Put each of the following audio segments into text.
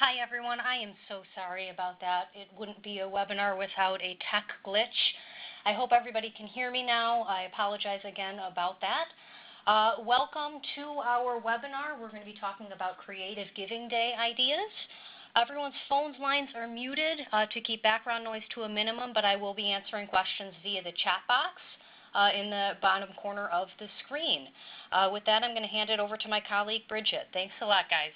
Hi everyone, I am so sorry about that. It wouldn't be a webinar without a tech glitch. I hope everybody can hear me now. I apologize again about that. Welcome to our webinar. We're going to be talking about Creative Giving Day ideas. Everyone's phone lines are muted to keep background noise to a minimum, but I will be answering questions via the chat box in the bottom corner of the screen. With that, I'm going to hand it over to my colleague, Bridget. Thanks a lot, guys.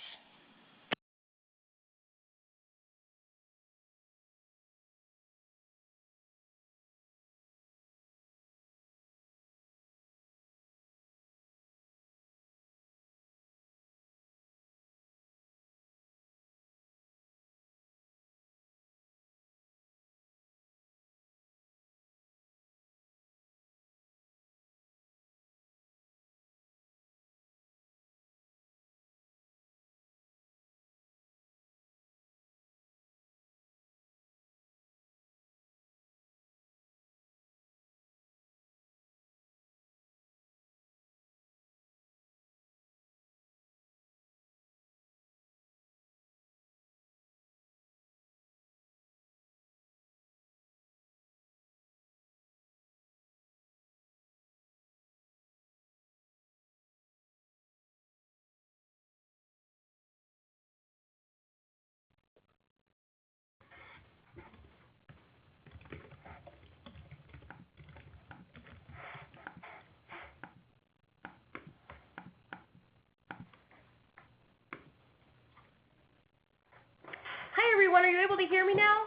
Hi everyone, are you able to hear me now?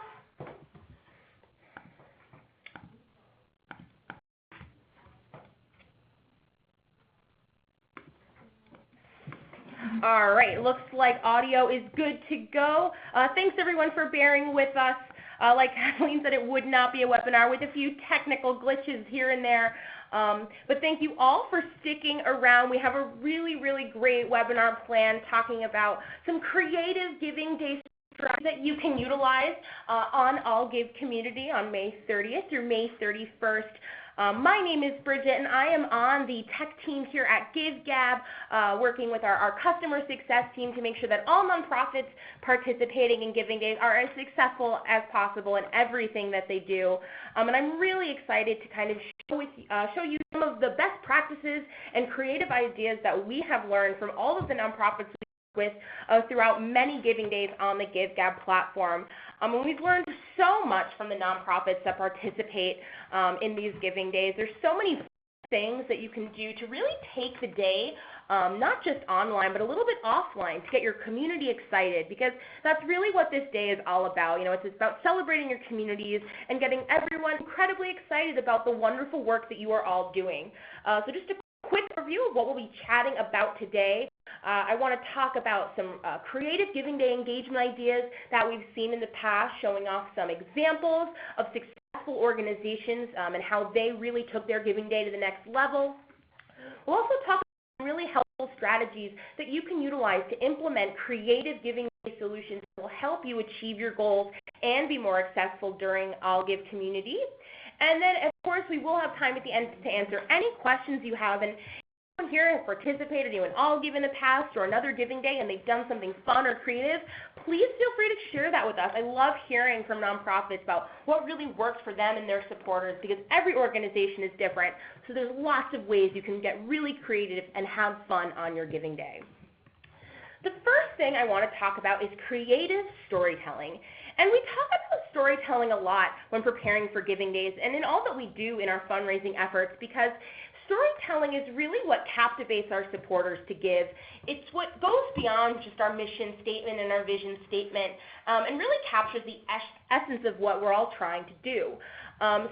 All right, looks like audio is good to go. Thanks everyone for bearing with us. Like Kathleen said, it would not be a webinar with a few technical glitches here and there. But thank you all for sticking around. We have a really, really great webinar plan talking about some creative giving day that you can utilize on I'll Give Community on May 30th through May 31st. My name is Bridget, and I am on the tech team here at GiveGab, working with our customer success team to make sure that all nonprofits participating in Giving Days are as successful as possible in everything that they do. And I'm really excited to kind of show you some of the best practices and creative ideas that we have learned from all of the nonprofits with throughout many Giving Days on the GiveGab platform. And we've learned so much from the nonprofits that participate in these Giving Days. There's so many things that you can do to really take the day, not just online, but a little bit offline to get your community excited, because that's really what this day is all about. You know, it's about celebrating your communities and getting everyone incredibly excited about the wonderful work that you are all doing. So just a quick review of what we'll be chatting about today. I want to talk about some creative Giving Day engagement ideas that we've seen in the past, showing off some examples of successful organizations and how they really took their Giving Day to the next level. We'll also talk about really helpful strategies that you can utilize to implement creative Giving Day solutions that will help you achieve your goals and be more successful during I'll Give Community. And then, of course, we will have time at the end to answer any questions you have. And here has participated in an I'll Give in the past or another Giving Day and they've done something fun or creative, please feel free to share that with us. I love hearing from nonprofits about what really works for them and their supporters, because every organization is different. So there's lots of ways you can get really creative and have fun on your Giving Day. The first thing I want to talk about is creative storytelling. And we talk about storytelling a lot when preparing for Giving Days and in all that we do in our fundraising efforts, because storytelling is really what captivates our supporters to give. It's what goes beyond just our mission statement and our vision statement, and really captures the essence of what we're all trying to do.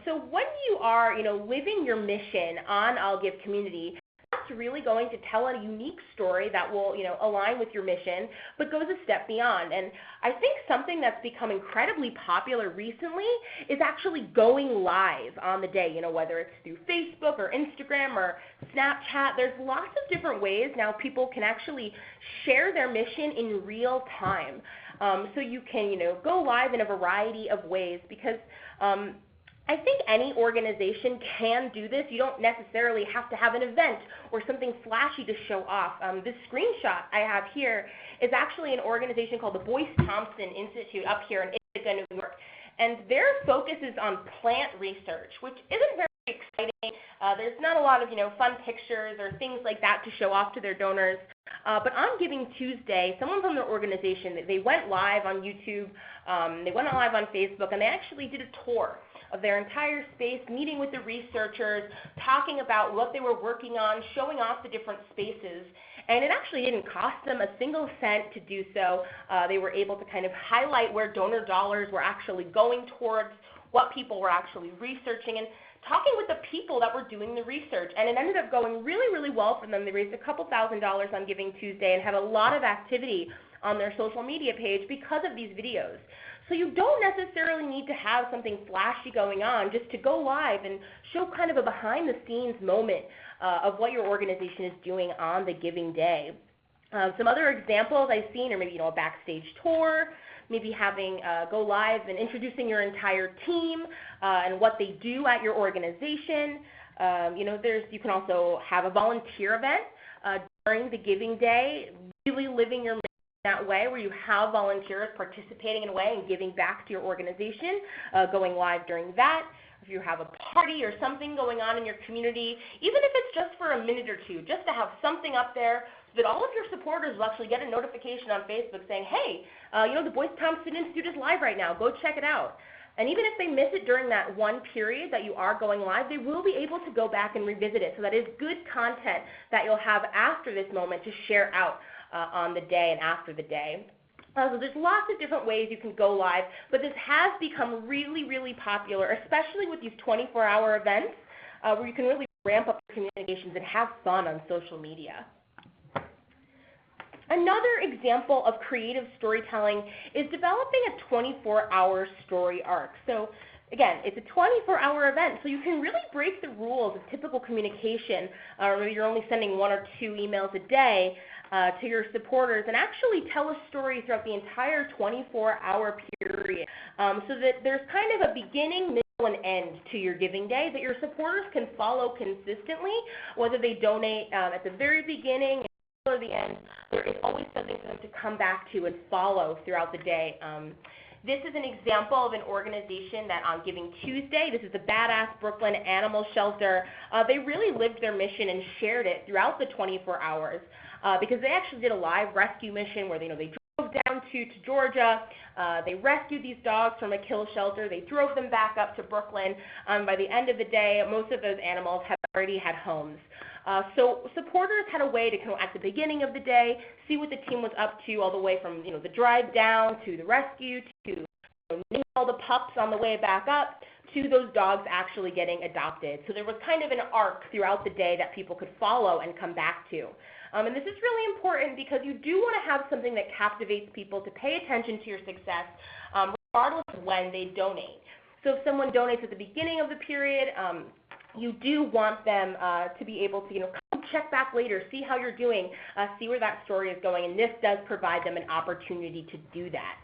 So when you are, living your mission on I'll Give Community, that's really going to tell a unique story that will, align with your mission, but goes a step beyond. And I think something that's become incredibly popular recently is actually going live on the day, whether it's through Facebook or Instagram or Snapchat. There's lots of different ways now people can actually share their mission in real time. So you can, go live in a variety of ways, because I think any organization can do this. You don't necessarily have to have an event or something flashy to show off. This screenshot I have here is actually an organization called the Boyce Thompson Institute up here in Ithaca, New York. And their focus is on plant research, which isn't very exciting. There's not a lot of fun pictures or things like that to show off to their donors. But on Giving Tuesday, someone from their organization, they went live on YouTube, they went live on Facebook, and they actually did a tour of their entire space, meeting with the researchers, talking about what they were working on, showing off the different spaces. And it actually didn't cost them a single cent to do so. They were able to kind of highlight where donor dollars were actually going towards, what people were actually researching, and talking with the people that were doing the research. And it ended up going really, really well for them. They raised a couple $1,000s on Giving Tuesday and had a lot of activity on their social media page because of these videos. So you don't necessarily need to have something flashy going on just to go live and show kind of a behind-the-scenes moment of what your organization is doing on the Giving Day. Some other examples I've seen are maybe a backstage tour, maybe having go live and introducing your entire team and what they do at your organization. You can also have a volunteer event during the Giving Day, really living your mission that way, where you have volunteers participating in a way and giving back to your organization, going live during that. If you have a party or something going on in your community, even if it's just for a minute or two, just to have something up there so that all of your supporters will actually get a notification on Facebook saying, hey, the Boyce Thompson Institute is live right now, go check it out. And even if they miss it during that one period that you are going live, they will be able to go back and revisit it. So that is good content that you'll have after this moment to share out on the day and after the day. So there's lots of different ways you can go live, but this has become really, really popular, especially with these 24-hour events where you can really ramp up your communications and have fun on social media. Another example of creative storytelling is developing a 24-hour story arc. So again, it's a 24-hour event, so you can really break the rules of typical communication. Maybe you're only sending 1 or 2 emails a day to your supporters, and actually tell a story throughout the entire 24-hour period, so that there's kind of a beginning, middle, and end to your Giving Day that your supporters can follow consistently, whether they donate at the very beginning or the end. There is always something for them to come back to and follow throughout the day. This is an example of an organization that on Giving Tuesday, this is the Badass Brooklyn Animal Shelter, they really lived their mission and shared it throughout the 24 hours because they actually did a live rescue mission where they drove down to Georgia, they rescued these dogs from a kill shelter, they drove them back up to Brooklyn. By the end of the day, most of those animals had already had homes. So supporters had a way to at the beginning of the day see what the team was up to, all the way from the drive down to the rescue to naming all the pups on the way back up to those dogs actually getting adopted. So there was kind of an arc throughout the day that people could follow and come back to. And this is really important because you do want to have something that captivates people to pay attention to your success, regardless of when they donate. So if someone donates at the beginning of the period, you do want them to be able to come check back later, see how you're doing, see where that story is going, and this does provide them an opportunity to do that.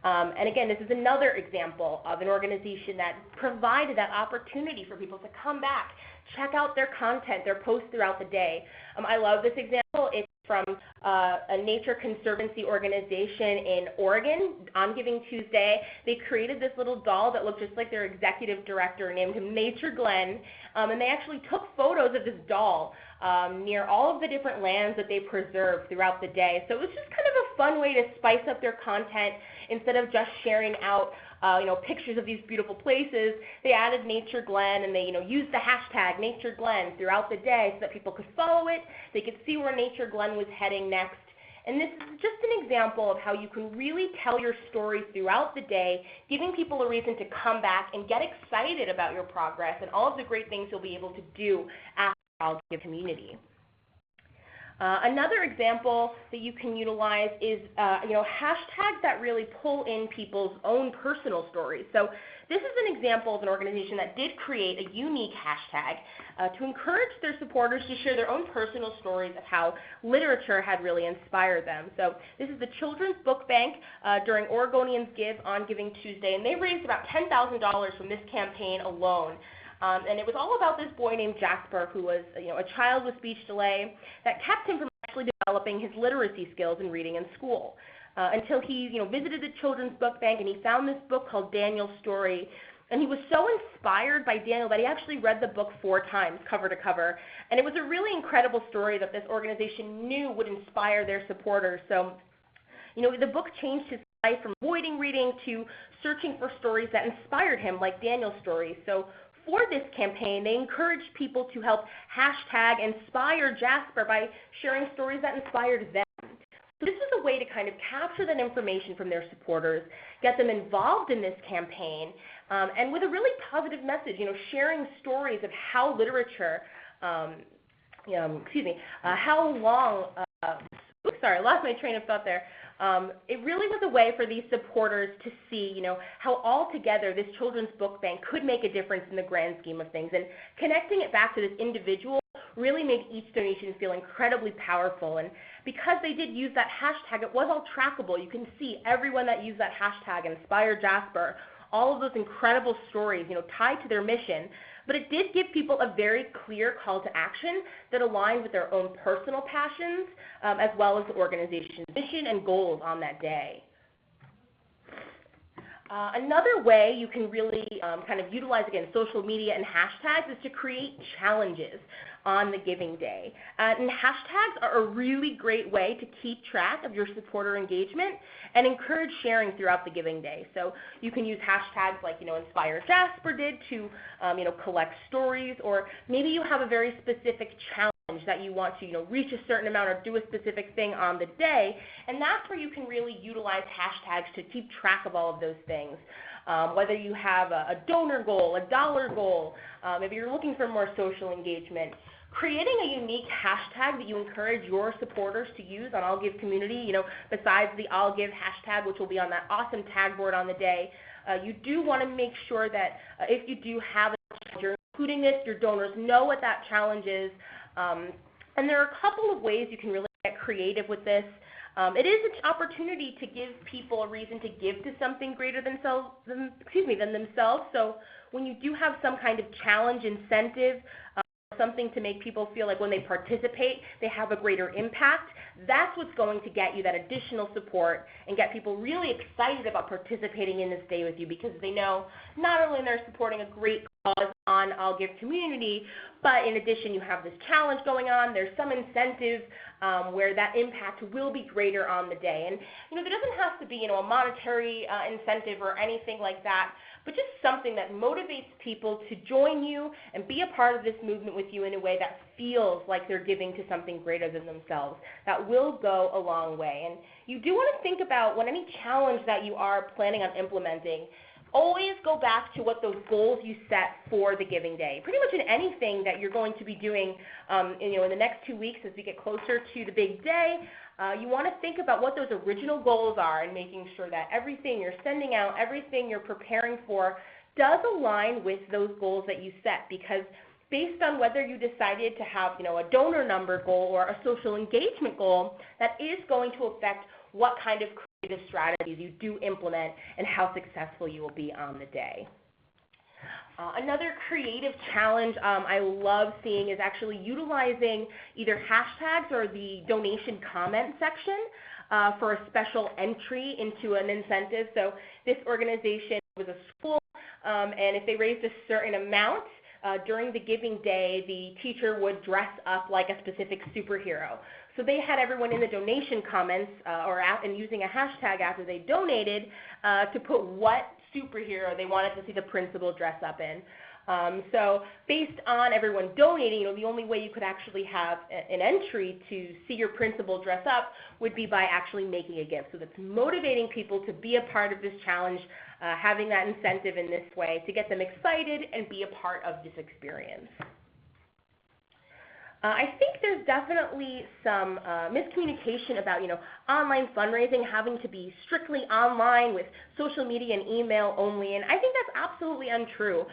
And again, this is another example of an organization that provided that opportunity for people to come back, check out their content, their posts throughout the day. I love this example. It's from a nature conservancy organization in Oregon on Giving Tuesday. They created this little doll that looked just like their executive director, named him Nature Glenn, and they actually took photos of this doll near all of the different lands that they preserved throughout the day. So it was just kind of a fun way to spice up their content. Instead of just sharing out pictures of these beautiful places, they added Nature Glen, and they used the hashtag Nature Glen throughout the day so that people could follow it, they could see where Nature Glen was heading next. And this is just an example of how you can really tell your story throughout the day, giving people a reason to come back and get excited about your progress and all of the great things you'll be able to do after our community. Another example that you can utilize is hashtags that really pull in people's own personal stories. So this is an example of an organization that did create a unique hashtag to encourage their supporters to share their own personal stories of how literature had really inspired them. So this is the Children's Book Bank during Oregonians Give on Giving Tuesday, and they raised about $10,000 from this campaign alone. And it was all about this boy named Jasper, who was a child with speech delay that kept him from actually developing his literacy skills in reading in school. Until he visited the Children's Book Bank and he found this book called Daniel's Story. And he was so inspired by Daniel that he actually read the book 4 times, cover to cover. And it was a really incredible story that this organization knew would inspire their supporters. So, the book changed his life from avoiding reading to searching for stories that inspired him, like Daniel's story. So for this campaign, they encouraged people to help hashtag Inspire Jasper by sharing stories that inspired them. So this was a way to kind of capture that information from their supporters, get them involved in this campaign, and with a really positive message, sharing stories of how literature, how long, sorry, I lost my train of thought there. It really was a way for these supporters to see, how all together this children's book bank could make a difference in the grand scheme of things. And connecting it back to this individual really made each donation feel incredibly powerful. And because they did use that hashtag, it was all trackable. You can see everyone that used that hashtag, Inspire Jasper, all of those incredible stories, tied to their mission. But it did give people a very clear call to action that aligned with their own personal passions, as well as the organization's mission and goals on that day. Another way you can really kind of utilize, again, social media and hashtags is to create challenges on the Giving Day. And hashtags are a really great way to keep track of your supporter engagement and encourage sharing throughout the Giving Day. So you can use hashtags like, Inspire Jasper did to, collect stories, or maybe you have a very specific challenge that you want to, reach a certain amount or do a specific thing on the day, and that's where you can really utilize hashtags to keep track of all of those things. Whether you have a donor goal, a dollar goal, maybe you're looking for more social engagement, creating a unique hashtag that you encourage your supporters to use on All Give Community, besides the All Give hashtag, which will be on that awesome tag board on the day, you do want to make sure that if you do have a challenge, you're including this, your donors know what that challenge is. And there are a couple of ways you can really get creative with this. It is an opportunity to give people a reason to give to something greater than themselves. So when you do have some kind of challenge incentive, something to make people feel like when they participate, they have a greater impact, that's what's going to get you that additional support and get people really excited about participating in this day with you, because they know not only they're supporting a great cause on I'll Give Community, but in addition you have this challenge going on, there's some incentive where that impact will be greater on the day. And there doesn't have to be a monetary incentive or anything like that, but just something that motivates people to join you and be a part of this movement with you in a way that feels like they're giving to something greater than themselves. That will go a long way. And you do want to think about, when any challenge that you are planning on implementing, always go back to what those goals you set for the Giving Day. Pretty much in anything that you're going to be doing in the next 2 weeks as we get closer to the big day, you want to think about what those original goals are and making sure that everything you're sending out, everything you're preparing for does align with those goals that you set, because based on whether you decided to have a donor number goal or a social engagement goal, that is going to affect what kind of creative strategies you do implement and how successful you will be on the day. Another creative challenge I love seeing is actually utilizing either hashtags or the donation comment section for a special entry into an incentive. So this organization was a school, and if they raised a certain amount during the Giving Day, the teacher would dress up like a specific superhero. So they had everyone in the donation comments and using a hashtag after they donated to put what superhero they wanted to see the principal dress up in. So based on everyone donating, the only way you could actually have an entry to see your principal dress up would be by actually making a gift. So that's motivating people to be a part of this challenge, having that incentive in this way to get them excited and be a part of this experience. I think there's definitely some miscommunication about, online fundraising having to be strictly online with social media and email only, and I think that's absolutely untrue.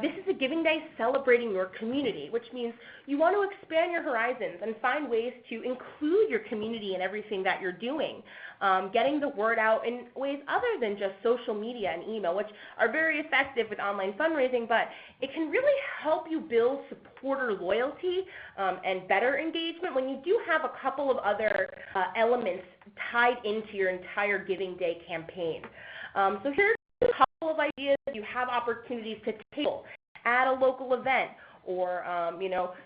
This is a Giving Day celebrating your community, which means you want to expand your horizons and find ways to include your community in everything that you're doing. Getting the word out in ways other than just social media and email, which are very effective with online fundraising, but it can really help you build supporter loyalty and better engagement when you do have a couple of other elements tied into your entire Giving Day campaign. So here's a couple of ideas you have opportunities to table at a local event, or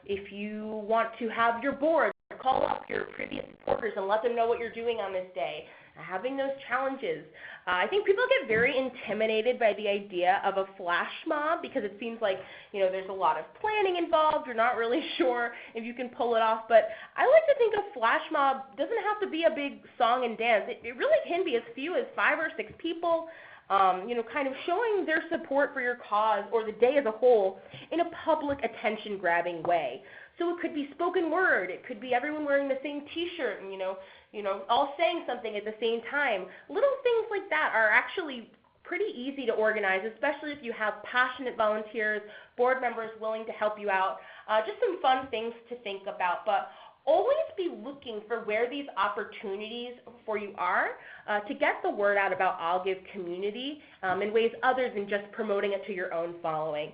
if you want to have your board call up your previous supporters and let them know what you're doing on this day, having those challenges. I think people get very intimidated by the idea of a flash mob because it seems like, there's a lot of planning involved. You're not really sure if you can pull it off. But I like to think a flash mob doesn't have to be a big song and dance. It really can be as few as 5 or 6 people, kind of showing their support for your cause or the day as a whole in a public attention-grabbing way. So it could be spoken word. It could be everyone wearing the same T-shirt and, all saying something at the same time. Little things like that are actually pretty easy to organize, especially if you have passionate volunteers, board members willing to help you out. Just some fun things to think about. But always be looking for where these opportunities for you are to get the word out about I'll Give Community in ways other than just promoting it to your own following.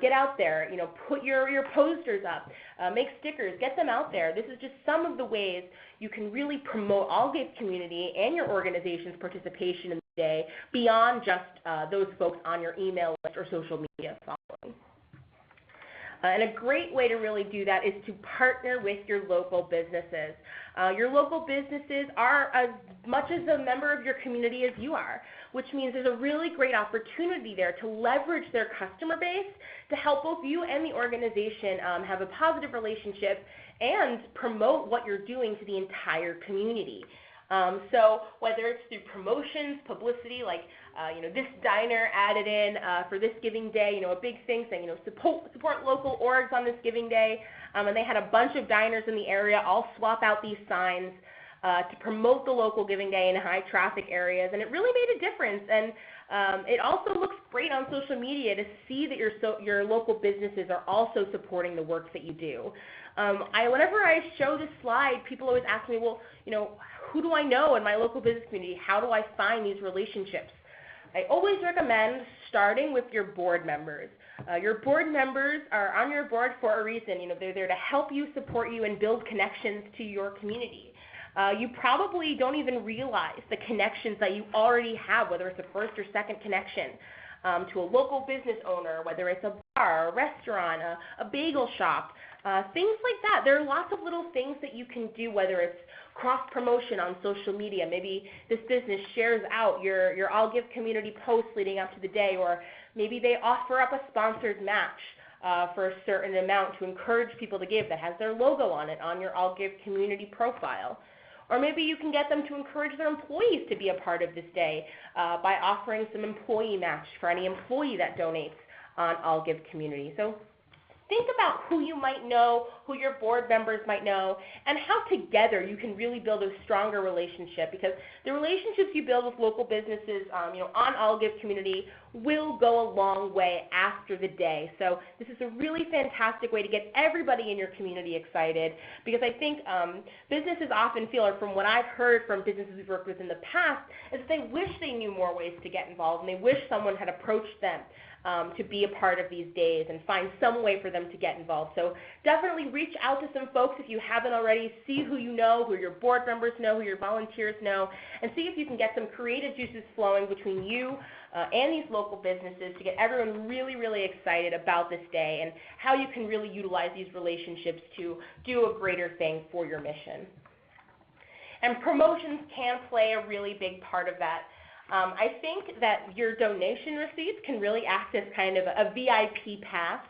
Get out there, put your posters up, make stickers, get them out there. This is just some of the ways you can really promote I'll Give Community and your organization's participation in the day beyond just those folks on your email list or social media following. And a great way to really do that is to partner with your local businesses. Your local businesses are as much as a member of your community as you are, which means there's a really great opportunity there to leverage their customer base to help both you and the organization have a positive relationship and promote what you're doing to the entire community. So whether it's through promotions, publicity, like this diner added in for this Giving Day, a big thing saying, support local orgs on this Giving Day, and they had a bunch of diners in the area all swap out these signs to promote the local Giving Day in high traffic areas, and it really made a difference. And it also looks great on social media to see that your local businesses are also supporting the work that you do. Whenever I show this slide, people always ask me, well, who do I know in my local business community? How do I find these relationships? I always recommend starting with your board members. Your board members are on your board for a reason. They're there to help you, support you, and build connections to your community. You probably don't even realize the connections that you already have, whether it's a first or second connection to a local business owner, whether it's a bar, a restaurant, a bagel shop, things like that. There are lots of little things that you can do, whether it's cross-promotion on social media. Maybe this business shares out your I'll Give Community post leading up to the day, or maybe they offer up a sponsored match for a certain amount to encourage people to give that has their logo on it on your I'll Give Community profile. Or maybe you can get them to encourage their employees to be a part of this day by offering some employee match for any employee that donates on I'll Give Community. So think about who you might know, who your board members might know, and how together you can really build a stronger relationship, because the relationships you build with local businesses on I'll Give Community will go a long way after the day. So this is a really fantastic way to get everybody in your community excited, because I think businesses often feel, or from what I've heard from businesses we've worked with in the past, is that they wish they knew more ways to get involved, and they wish someone had approached them to be a part of these days and find some way for them to get involved. So definitely reach out to some folks if you haven't already. See who you know, who your board members know, who your volunteers know, and see if you can get some creative juices flowing between you and these local businesses to get everyone really, really excited about this day and how you can really utilize these relationships to do a greater thing for your mission. And promotions can play a really big part of that. I think that your donation receipts can really act as kind of a VIP pass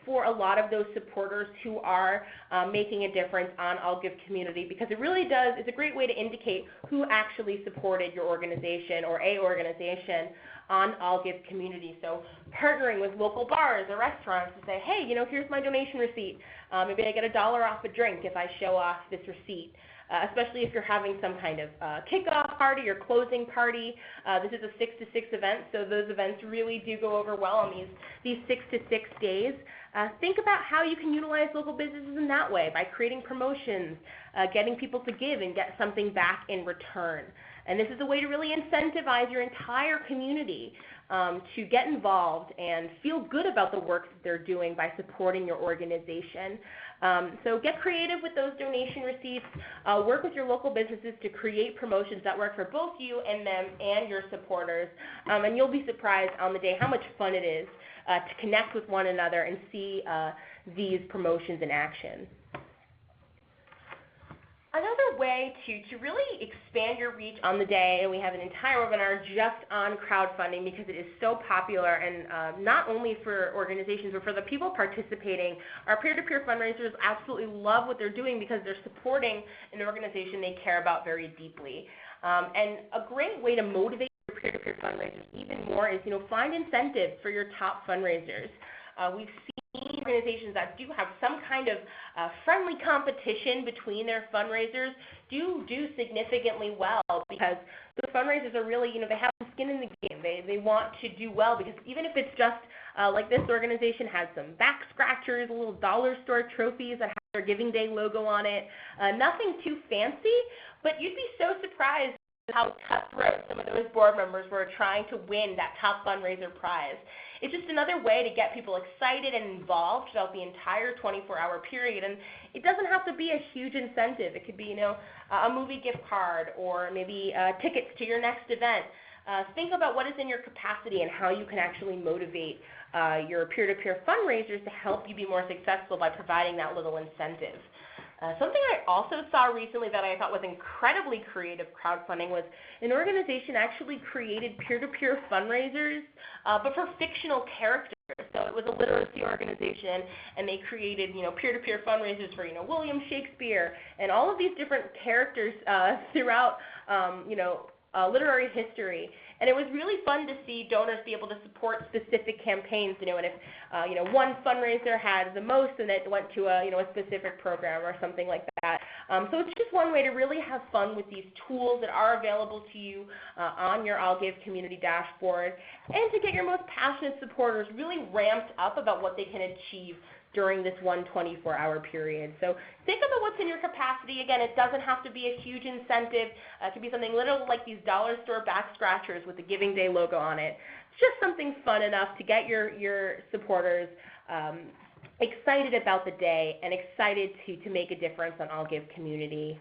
for a lot of those supporters who are making a difference on I'll Give Community, because it really does, it's a great way to indicate who actually supported your organization or a organization on I'll Give Community. So partnering with local bars or restaurants to say, hey, here's my donation receipt. Maybe I get $1 off a drink if I show off this receipt. Especially if you're having some kind of kickoff party or closing party. This is a 6 to 6 event, so those events really do go over well on these 6 to 6 days. Think about how you can utilize local businesses in that way by creating promotions, getting people to give and get something back in return. And this is a way to really incentivize your entire community to get involved and feel good about the work that they're doing by supporting your organization. So get creative with those donation receipts. Work with your local businesses to create promotions that work for both you and them and your supporters. And you'll be surprised on the day how much fun it is to connect with one another and see these promotions in action. Another way to really expand your reach on the day, and we have an entire webinar just on crowdfunding because it is so popular, and not only for organizations but for the people participating. Our peer-to-peer fundraisers absolutely love what they're doing because they're supporting an organization they care about very deeply. And a great way to motivate your peer-to-peer fundraisers even more is, find incentives for your top fundraisers. We've seen organizations that do have some kind of friendly competition between their fundraisers do significantly well because the fundraisers are really, they have some skin in the game. They want to do well because even if it's just like this organization has some back scratchers, little dollar store trophies that have their Giving Day logo on it, nothing too fancy, but you'd be so surprised how cutthroat some of those board members were trying to win that top fundraiser prize. It's just another way to get people excited and involved throughout the entire 24-hour period. And it doesn't have to be a huge incentive. It could be, a movie gift card or maybe tickets to your next event. Think about what is in your capacity and how you can actually motivate your peer-to-peer fundraisers to help you be more successful by providing that little incentive. Something I also saw recently that I thought was incredibly creative crowdfunding was an organization actually created peer-to-peer fundraisers, but for fictional characters. So it was a literacy organization, and they created, peer-to-peer fundraisers for, William Shakespeare and all of these different characters throughout, literary history. And it was really fun to see donors be able to support specific campaigns, and if, one fundraiser had the most and it went to a specific program or something like that. So it's just one way to really have fun with these tools that are available to you on your I'll Give community dashboard, and to get your most passionate supporters really ramped up about what they can achieve during this 24-hour period. So think about what's in your capacity. Again, it doesn't have to be a huge incentive. It could be something little like these dollar store back scratchers with the Giving Day logo on it. It's just something fun enough to get your supporters excited about the day and excited to make a difference on I'll Give Community.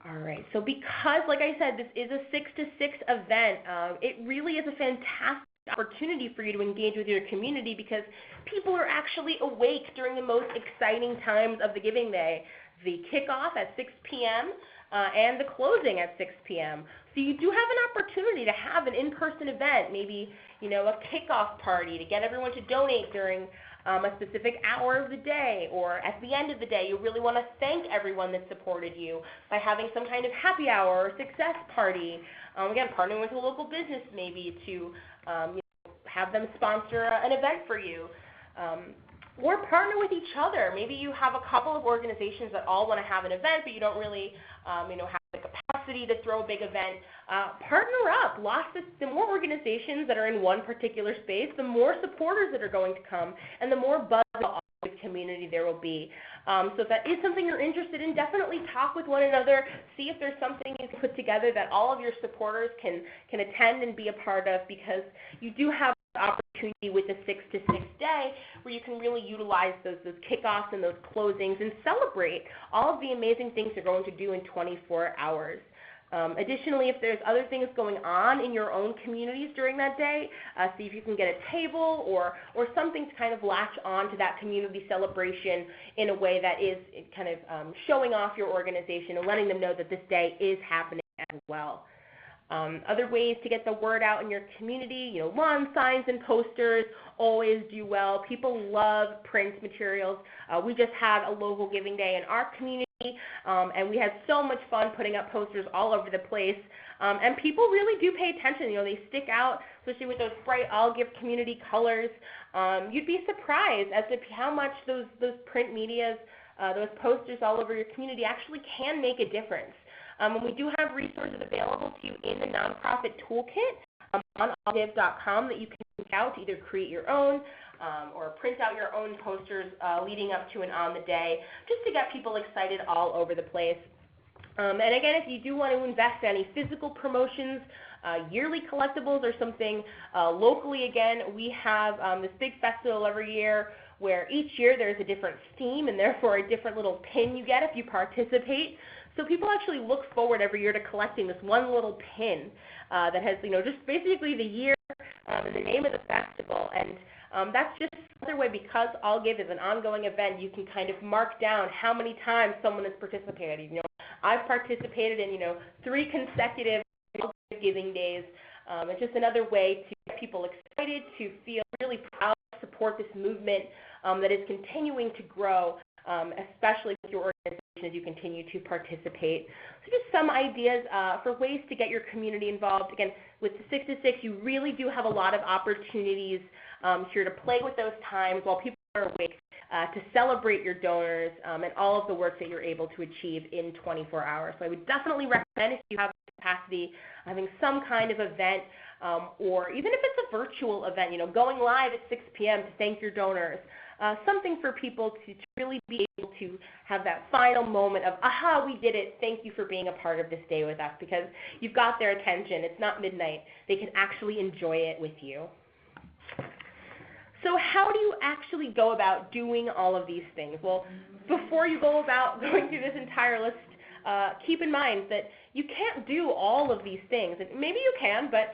All right, so because, like I said, this is a 6 to 6 event, it really is a fantastic opportunity for you to engage with your community because people are actually awake during the most exciting times of the Giving Day, the kickoff at 6 p.m. And the closing at 6 p.m. So you do have an opportunity to have an in-person event, maybe a kickoff party to get everyone to donate during a specific hour of the day, or at the end of the day you really want to thank everyone that supported you by having some kind of happy hour or success party. Again, partnering with a local business maybe to have them sponsor an event for you. Or partner with each other. Maybe you have a couple of organizations that all want to have an event, but you don't really have the capacity to throw a big event. Partner up. The more organizations that are in one particular space, the more supporters that are going to come, and the more buzz of the community there will be. So if that is something you're interested in, definitely talk with one another. See if there's something you can put together that all of your supporters can attend and be a part of, because you do have opportunity with the 6 to 6 day where you can really utilize those kickoffs and those closings and celebrate all of the amazing things you're going to do in 24 hours. Additionally, if there's other things going on in your own communities during that day, see if you can get a table or something to kind of latch on to that community celebration in a way that is kind of showing off your organization and letting them know that this day is happening as well. Other ways to get the word out in your community, lawn signs and posters always do well. People love print materials. We just had a local giving day in our community, and we had so much fun putting up posters all over the place. And people really do pay attention. They stick out, especially with those bright I'll Give community colors. You'd be surprised as to how much those print medias, those posters all over your community actually can make a difference. And we do have resources available to you in the nonprofit toolkit on allgive.com that you can check out to either create your own or print out your own posters leading up to and on the day, just to get people excited all over the place. And again, if you do want to invest in any physical promotions, yearly collectibles or something locally, again, we have this big festival every year where each year there's a different theme and therefore a different little pin you get if you participate. So people actually look forward every year to collecting this one little pin that has, just basically the year and the name of the festival. And that's just another way, because I'll Give is an ongoing event, you can kind of mark down how many times someone has participated. I've participated in, 3 consecutive giving days. It's just another way to get people excited, to feel really proud to support this movement that is continuing to grow, especially with your organization as you continue to participate. So just some ideas for ways to get your community involved. Again, with the 6 to 6, you really do have a lot of opportunities here to play with those times while people are awake, to celebrate your donors and all of the work that you're able to achieve in 24 hours. So I would definitely recommend, if you have the capacity, having some kind of event, or even if it's a virtual event, going live at 6 p.m. to thank your donors. Something for people to really be able to have that final moment of, aha, we did it, thank you for being a part of this day with us, because you've got their attention. It's not midnight. They can actually enjoy it with you. So how do you actually go about doing all of these things? Well, before you go about going through this entire list, keep in mind that you can't do all of these things. And maybe you can, but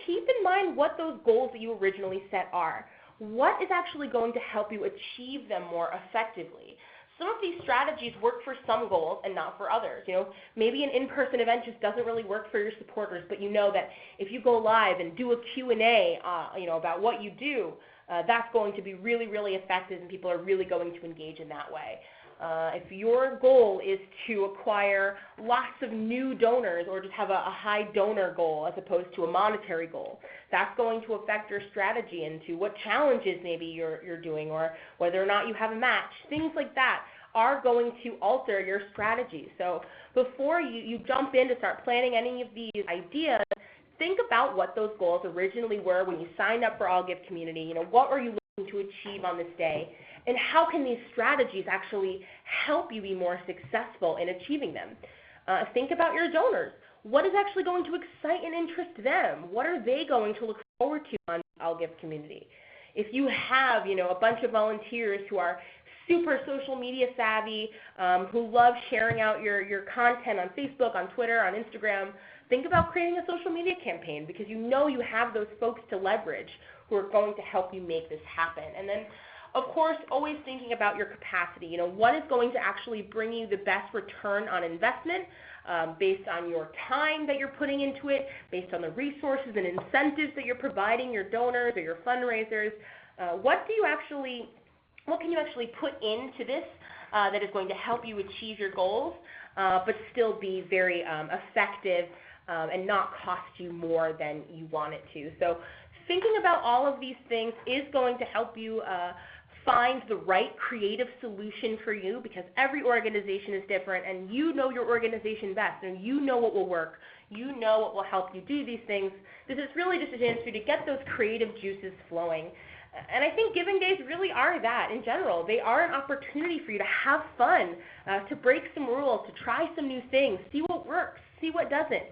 keep in mind what those goals that you originally set are. What is actually going to help you achieve them more effectively? Some of these strategies work for some goals and not for others. Maybe an in-person event just doesn't really work for your supporters, but you know that if you go live and do a Q&A, about what you do, that's going to be really, really effective, and people are really going to engage in that way. If your goal is to acquire lots of new donors, or just have a high donor goal as opposed to a monetary goal, that's going to affect your strategy into what challenges maybe you're doing, or whether or not you have a match. Things like that are going to alter your strategy. So before you jump in to start planning any of these ideas, think about what those goals originally were when you signed up for I'll Give Community. What are you looking to achieve on this day? And how can these strategies actually help you be more successful in achieving them? Think about your donors. What is actually going to excite and interest them? What are they going to look forward to on I'll Give Community? If you have, a bunch of volunteers who are super social media savvy, who love sharing out your content on Facebook, on Twitter, on Instagram, think about creating a social media campaign, because you have those folks to leverage who are going to help you make this happen. And then, of course, always thinking about your capacity. What is going to actually bring you the best return on investment based on your time that you're putting into it, based on the resources and incentives that you're providing your donors or your fundraisers. What can you actually put into this that is going to help you achieve your goals, but still be very effective and not cost you more than you want it to? So thinking about all of these things is going to help you find the right creative solution for you, because every organization is different, and you know your organization best, and you know what will work. You know what will help you do these things. This is really just a chance for you to get those creative juices flowing. And I think giving days really are that in general. They are an opportunity for you to have fun, to break some rules, to try some new things, see what works, see what doesn't.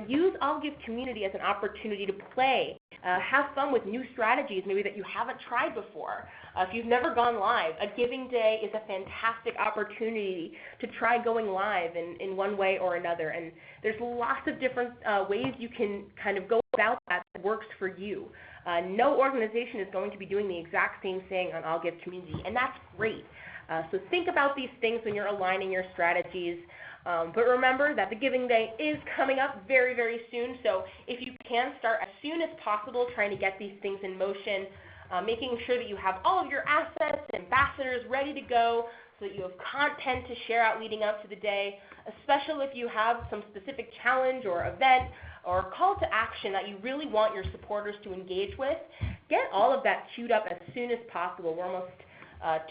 Use I'll Give Community as an opportunity to play, have fun with new strategies maybe that you haven't tried before. If you've never gone live, a giving day is a fantastic opportunity to try going live in one way or another. And there's lots of different ways you can kind of go about that works for you. No organization is going to be doing the exact same thing on I'll Give Community, and that's great. So think about these things when you're aligning your strategies. But remember that the giving day is coming up very, very soon, so if you can start as soon as possible trying to get these things in motion, making sure that you have all of your assets and ambassadors ready to go so that you have content to share out leading up to the day, especially if you have some specific challenge or event or call to action that you really want your supporters to engage with. Get all of that queued up as soon as possible. We're almost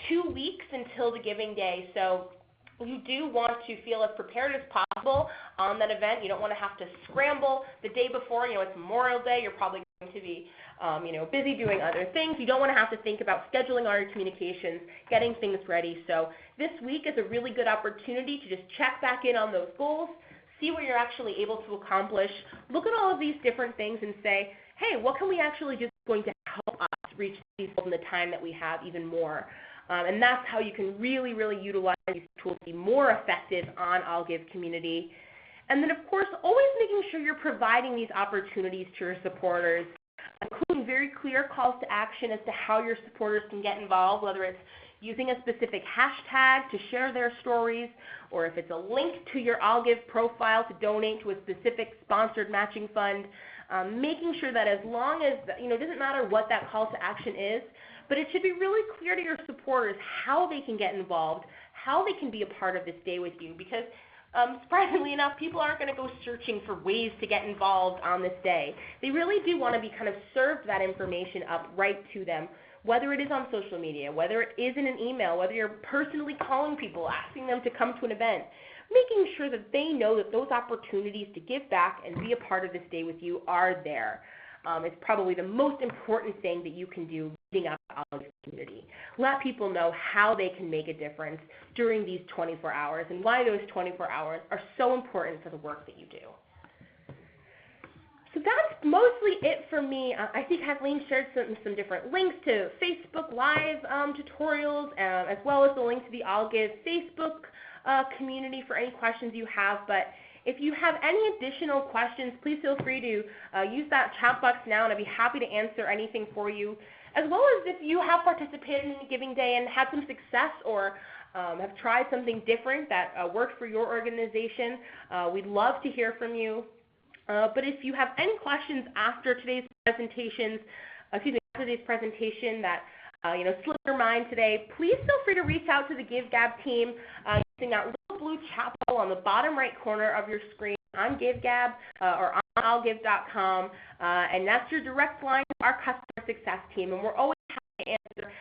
2 weeks until the giving day, so you do want to feel as prepared as possible on that event. You don't want to have to scramble the day before. You know, it's Memorial Day. You're probably going to be busy doing other things. You don't want to have to think about scheduling all your communications, getting things ready. So this week is a really good opportunity to just check back in on those goals, see what you're actually able to accomplish, look at all of these different things and say, hey, what can we actually just going to help us reach these goals in the time that we have even more? And that's how you can really, really utilize these tools to be more effective on I'll Give community. And then, of course, always making sure you're providing these opportunities to your supporters, including very clear calls to action as to how your supporters can get involved, whether it's using a specific hashtag to share their stories, or if it's a link to your I'll Give profile to donate to a specific sponsored matching fund, making sure that as long as, it doesn't matter what that call to action is, but it should be really clear to your supporters how they can get involved, how they can be a part of this day with you, because surprisingly enough, people aren't going to go searching for ways to get involved on this day. They really do want to be kind of served that information up right to them, whether it is on social media, whether it is in an email, whether you're personally calling people, asking them to come to an event, making sure that they know that those opportunities to give back and be a part of this day with you are there. It's probably the most important thing that you can do leading up to I'll Give community. Let people know how they can make a difference during these 24 hours and why those 24 hours are so important for the work that you do. So that's mostly it for me. I think Kathleen shared some different links to Facebook Live tutorials, as well as the link to the I'll Give Facebook community for any questions you have. But if you have any additional questions, please feel free to use that chat box now, and I'd be happy to answer anything for you, as well as if you have participated in the Giving Day and had some success or have tried something different that worked for your organization. We'd love to hear from you. But if you have any questions after today's presentations, after today's presentation that slipped your mind today, please feel free to reach out to the GiveGab team using that little blue chat bubble on the bottom right corner of your screen on GiveGab or on illgive.com, and that's your direct line to our customer success team. And we're always happy to answer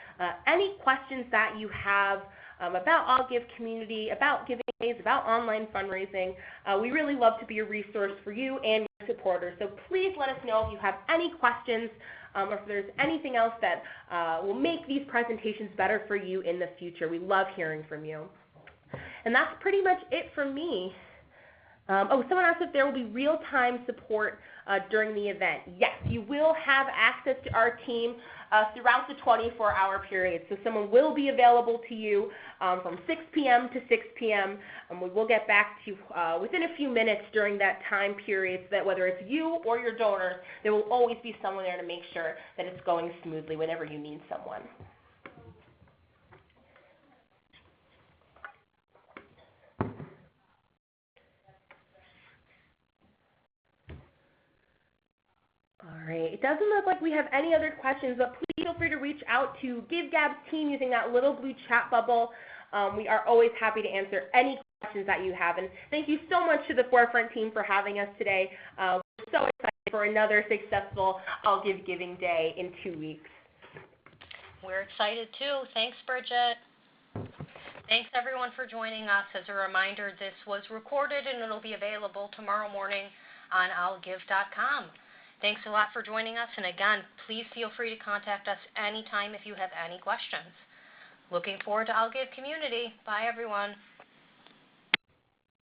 any questions that you have about I'll Give community, about giving days, about online fundraising. We really love to be a resource for you and your supporters. So please let us know if you have any questions or if there's anything else that will make these presentations better for you in the future. We love hearing from you. And that's pretty much it from me. Someone asked if there will be real-time support during the event. Yes, you will have access to our team throughout the 24-hour period. So someone will be available to you from 6 p.m. to 6 p.m. And we will get back to you within a few minutes during that time period, so that whether it's you or your donors, there will always be someone there to make sure that it's going smoothly whenever you need someone. All right, it doesn't look like we have any other questions, but please feel free to reach out to GiveGab's team using that little blue chat bubble. We are always happy to answer any questions that you have. And thank you so much to the Forefront team for having us today. We're so excited for another successful I'll Give Giving Day in 2 weeks. We're excited too. Thanks, Bridget. Thanks everyone for joining us. As a reminder, this was recorded and it'll be available tomorrow morning on illgive.com. Thanks a lot for joining us, and again, please feel free to contact us anytime if you have any questions. Looking forward to I'll Give community. Bye, everyone.